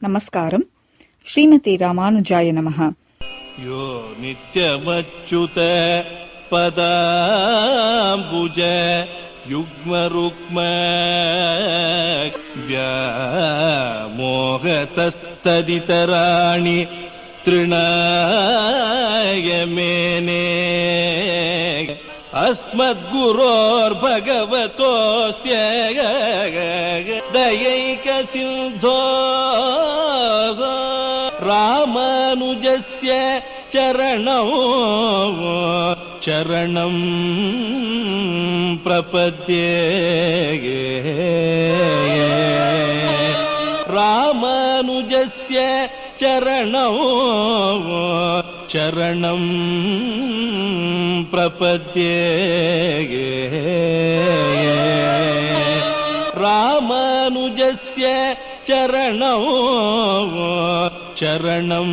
நமஸ்காரம். ஸ்ரீமதி ராமானுஜாய நமஹ. யோ நித்யமச்சுத பதாம்புஜ யுக்மருக்ம व्यामोहतस्तदितराणि तृणाय मेने अस्मद्गुरोर्भगवतोऽस्य दयैकसिन्धो रामानुजस्य चरणौ शरणं प्रपद्ये. रामानुजस्य चरणौ शरणं प्रपद्ये. रामानुजस्य चरणौ शरणं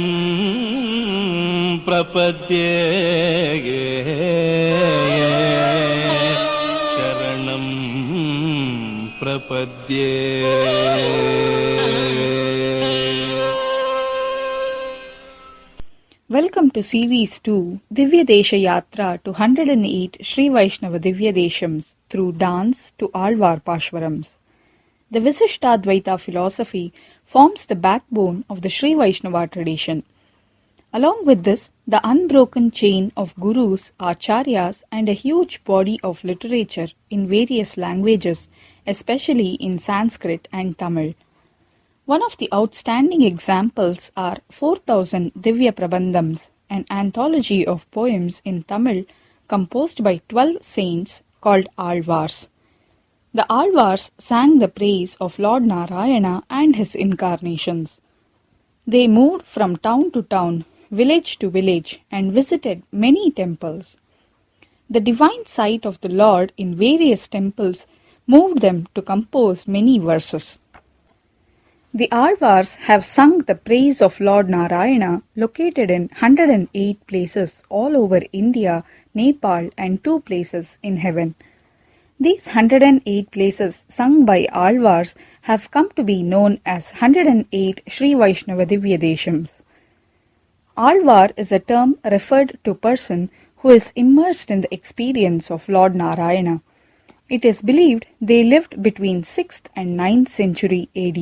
प्रपद्ये. शरणं प्रपद्ये. Welcome to Series 2, Divya Desha Yatra to 108 Sri Vaishnava Divya Deshams through dance to Alvar Pashwarams. The Visishtadvaita philosophy forms the backbone of the Sri Vaishnava tradition. Along with this, the unbroken chain of gurus, acharyas, and a huge body of literature in various languages, especially in Sanskrit and Tamil. One of the outstanding examples are 4000 Divya Prabandhams, an anthology of poems in Tamil composed by 12 saints called Alvars. The Alvars sang the praise of Lord Narayana and his incarnations. They moved from town to town, village to village, and visited many temples. The divine sight of the Lord in various temples moved them to compose many verses. The Alvars have sung the praise of Lord Narayana located in 108 places all over India, Nepal, and 2 places in heaven. These 108 places sung by Alvars have come to be known as 108 Sri Vaishnava Divya Deshams. Alvar is a term referred to a person who is immersed in the experience of Lord Narayana. It is believed they lived between 6th and 9th century AD.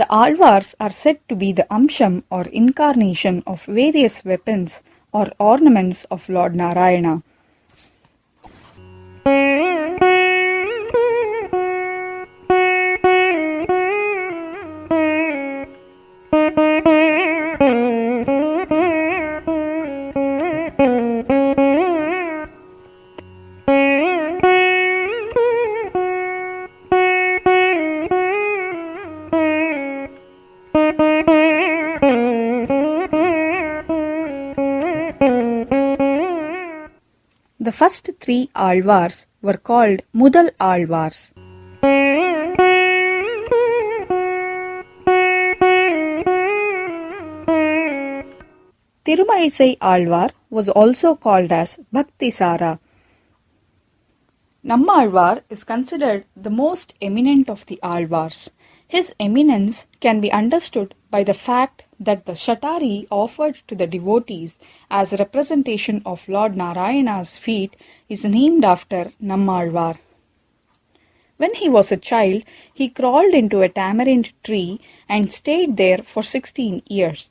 The Alvars are said to be the Amsham or incarnation of various weapons or ornaments of Lord Narayana. The first 3 Alvars were called Mudal Alvars. Tirumalizai Alvar was also called as Bhaktisara. Nammalvar is considered the most eminent of the Alvars. His eminence can be understood by the fact that the Shatari offered to the devotees as a representation of Lord Narayana's feet is named after Nammalvar. When he was a child, he crawled into a tamarind tree and stayed there for 16 years.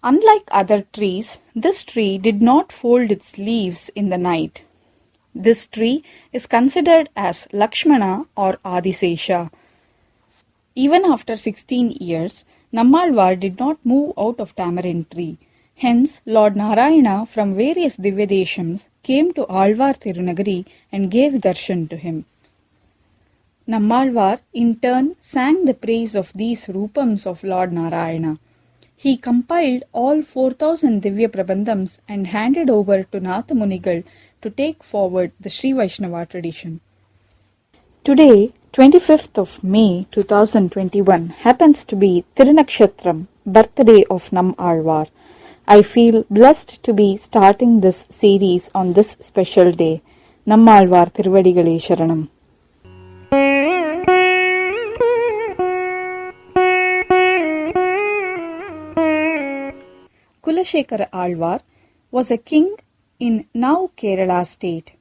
Unlike other trees, this tree did not fold its leaves in the night. This tree is considered as Lakshmana or Adisesha. Even after 16 years, Nammalvar did not move out of tamarind tree. Hence, Lord Narayana from various Divya Deshams came to Alvar Tirunagari and gave darshan to him. Nammalvar in turn sang the praise of these Rupams of Lord Narayana. He compiled all 4000 Divya Prabandhams and handed over to Nathamunigal to take forward the Sri Vaishnava tradition. Today, 25th of May 2021 happens to be Thirunakshatram, birthday of Nammalvar. I feel blessed to be starting this series on this special day. Nammalvar Thiruvadigalai Sharanam. Kulashekara Alvar, was a king in now Kerala state.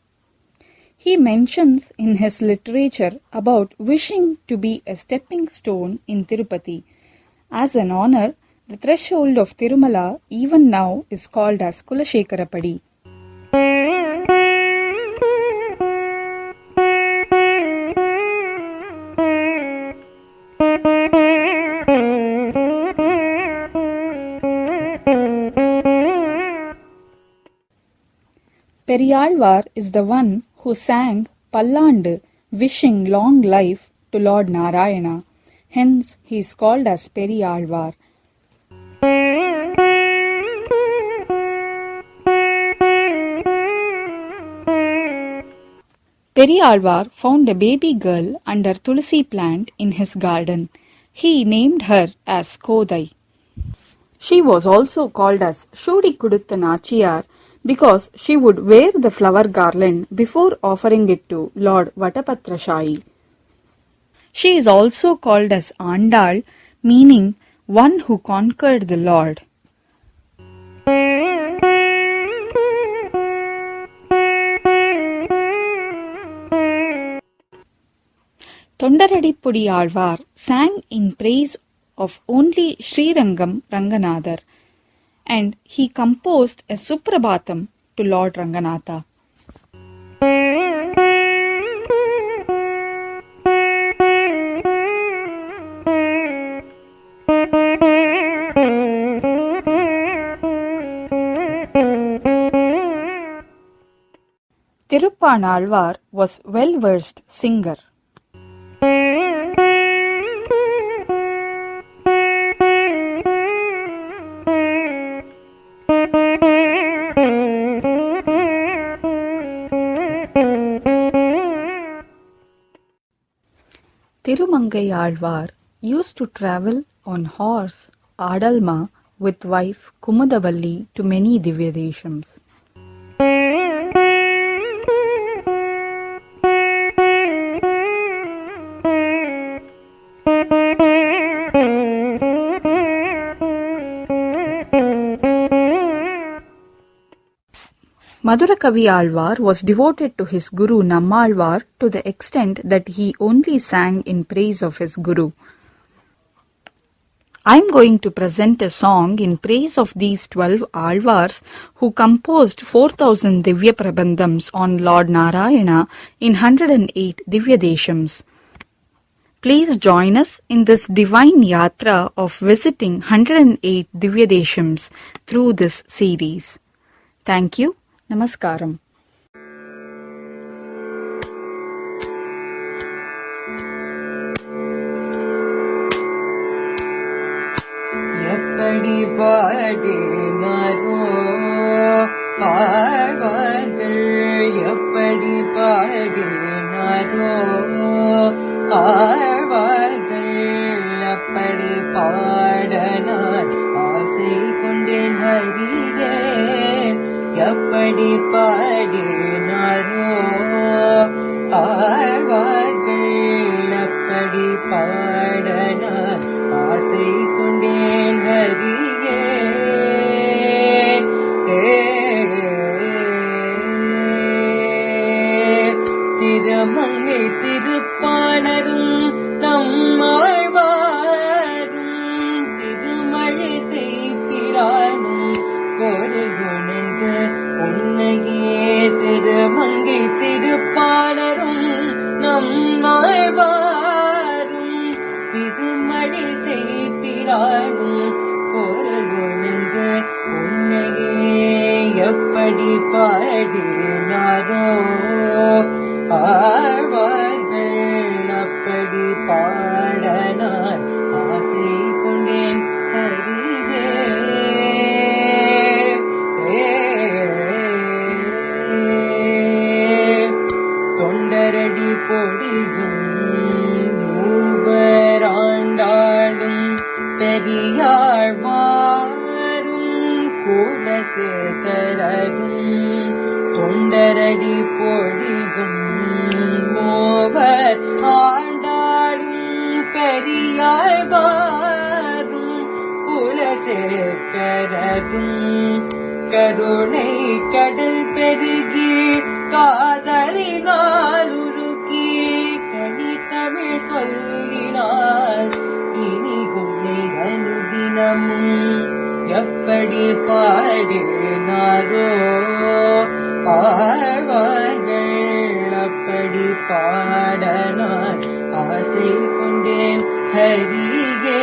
He mentions in his literature about wishing to be a stepping stone in Tirupati. As an honor, the threshold of Tirumala even now is called as Kulashekarapadi. Periyalvar is the one who sang Pallandu, wishing long life to Lord Narayana. Hence, he is called as Periyalvar. Periyalvar found a baby girl under Tulsi plant in his garden. He named her as Kodai. She was also called as Shudi Kudutha Nachiyar because she would wear the flower garland before offering it to Lord Vatapatrashayi. She is also called as Andal, meaning one who conquered the Lord. Tondaradipudi Alvar sang in praise of only Srirangam Ranganadhar, and he composed a Suprabhatam to Lord Ranganatha. Tiruppanalvar was well-versed singer. Tirumangayalvar used to travel on horse Adalma with wife Kumudavalli to many Divyadeshams. Madurakavi Alvar was devoted to his Guru Nammalvar to the extent that he only sang in praise of his Guru. I am going to present a song in praise of these 12 Alvars who composed 4000 Divya Prabandhams on Lord Narayana in 108 Divya Deshams. Please join us in this divine yatra of visiting 108 Divya Deshams through this series. Thank you. Namaskaram. எப்படி பாடினாரோ ஆழ்வார்கள், எப்படி பாடினாரோ ஆழ்வார்கள், அப்படி பாட நான் ஆசை கொண்டேன் ஹரியே. எப்படி பாடினாரோ ஆழ்வார்கள், அப்படி பாட நான் ஆசை கொண்டேன் ஹரியே. திருமங்கை திருப்பாணரும் நம்மாழ்வாரும் திருமழை செய்கிறானும் பொருளுணர்ந்து உன்னையே. திருமங்கை திருப்பாணரும் நம்மாழ்வாரும் திருமழை செய்கிறானும் பொருளுணர்ந்து உன்னையே. எப்படி பாடினாரோ ஆழ்வார்கள், அப்படி பாட நான் ஆசை கொண்டேன் ஹரியே. தொண்டரடி பொடியும் மூவராண்டாளும் பெரியாழ்வாரும் குலசேகரரும். தொண்டரடி பொடியும் மூவர் ஆண்டாளும் பெரியாழ்வாரும் குலசேகரரும். சங்கரரும் கருணை கடல் பெருகி காதலினால் உருகி கனி தமிழ் சொல்லினார் இனி குன்னை அனுதினமும் எப்படி பாடினாரோ ஆழ்வார்கள் அப்படி பாட நான் ஆசை கொண்டேன் ஹரிகே.